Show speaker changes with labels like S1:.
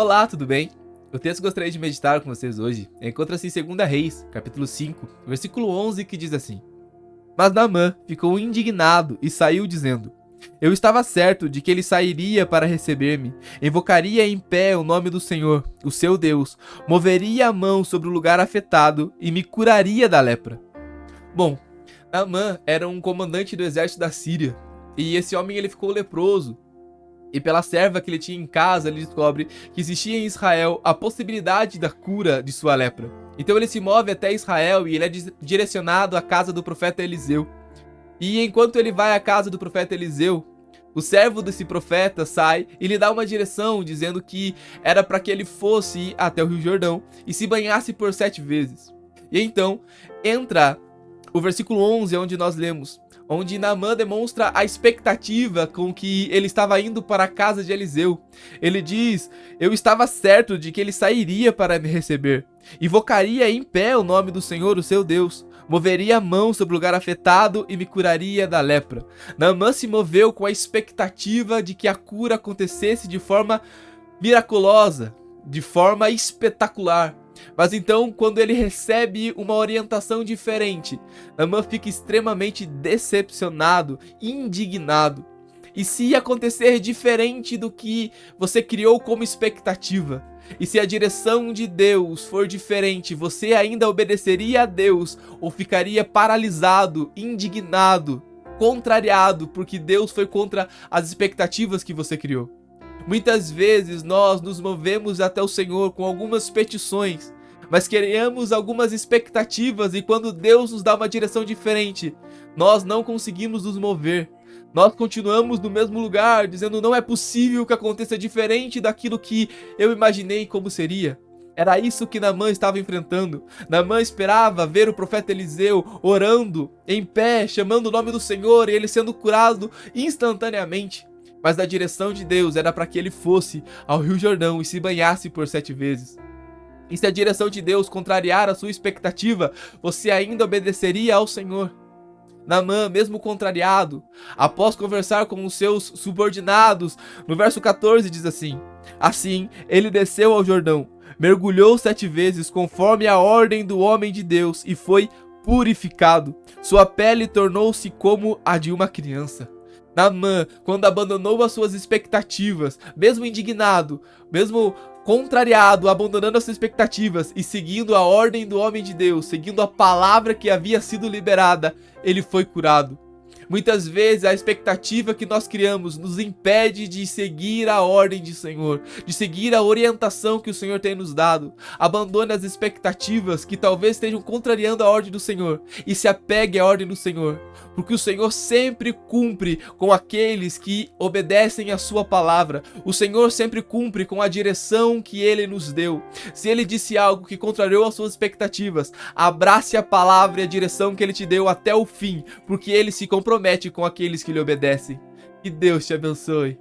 S1: Olá, tudo bem? O texto que gostaria de meditar com vocês hoje encontra-se em 2 Reis, capítulo 5, versículo 11, que diz assim: Mas Naamã ficou indignado e saiu dizendo: Eu estava certo de que ele sairia para receber-me, invocaria em pé o nome do Senhor, o seu Deus, moveria a mão sobre o lugar afetado e me curaria da lepra. Bom, Naamã era um comandante do exército da Síria, e esse homem ele ficou leproso. E pela serva que ele tinha em casa, ele descobre que existia em Israel a possibilidade da cura de sua lepra. Então ele se move até Israel e ele é direcionado à casa do profeta Eliseu. E enquanto ele vai à casa do profeta Eliseu, o servo desse profeta sai e lhe dá uma direção, dizendo que era para que ele fosse até o Rio Jordão e se banhasse por 7 vezes. E então entra o versículo 11, onde nós lemos, onde Naamã demonstra a expectativa com que ele estava indo para a casa de Eliseu. Ele diz: Eu estava certo de que ele sairia para me receber, invocaria em pé o nome do Senhor, o seu Deus, moveria a mão sobre o lugar afetado e me curaria da lepra. Naamã se moveu com a expectativa de que a cura acontecesse de forma miraculosa, de forma espetacular. Mas então, quando ele recebe uma orientação diferente, Naamã fica extremamente decepcionado, indignado. E se acontecer diferente do que você criou como expectativa? E se a direção de Deus for diferente, você ainda obedeceria a Deus ou ficaria paralisado, indignado, contrariado, porque Deus foi contra as expectativas que você criou? Muitas vezes nós nos movemos até o Senhor com algumas petições, mas criamos algumas expectativas e quando Deus nos dá uma direção diferente, nós não conseguimos nos mover. Nós continuamos no mesmo lugar, dizendo não é possível que aconteça diferente daquilo que eu imaginei como seria. Era isso que Naamã estava enfrentando. Naamã esperava ver o profeta Eliseu orando, em pé, chamando o nome do Senhor e ele sendo curado instantaneamente. Mas a direção de Deus era para que ele fosse ao Rio Jordão e se banhasse por 7 vezes. E se a direção de Deus contrariar a sua expectativa, você ainda obedeceria ao Senhor? Naamã, mesmo contrariado, após conversar com os seus subordinados, no verso 14 diz assim: Assim, ele desceu ao Jordão, mergulhou 7 vezes conforme a ordem do homem de Deus e foi purificado. Sua pele tornou-se como a de uma criança. Naamã, quando abandonou as suas expectativas, mesmo indignado, mesmo contrariado, abandonando as suas expectativas e seguindo a ordem do homem de Deus, seguindo a palavra que havia sido liberada, ele foi curado. Muitas vezes a expectativa que nós criamos nos impede de seguir a ordem do Senhor, de seguir a orientação que o Senhor tem nos dado. Abandone as expectativas que talvez estejam contrariando a ordem do Senhor e se apegue à ordem do Senhor, porque o Senhor sempre cumpre com aqueles que obedecem a sua palavra. O Senhor sempre cumpre com a direção que Ele nos deu. Se Ele disse algo que contrariou as suas expectativas, abrace a palavra e a direção que Ele te deu até o fim, porque Ele se compromete com aqueles que lhe obedecem. Que Deus te abençoe.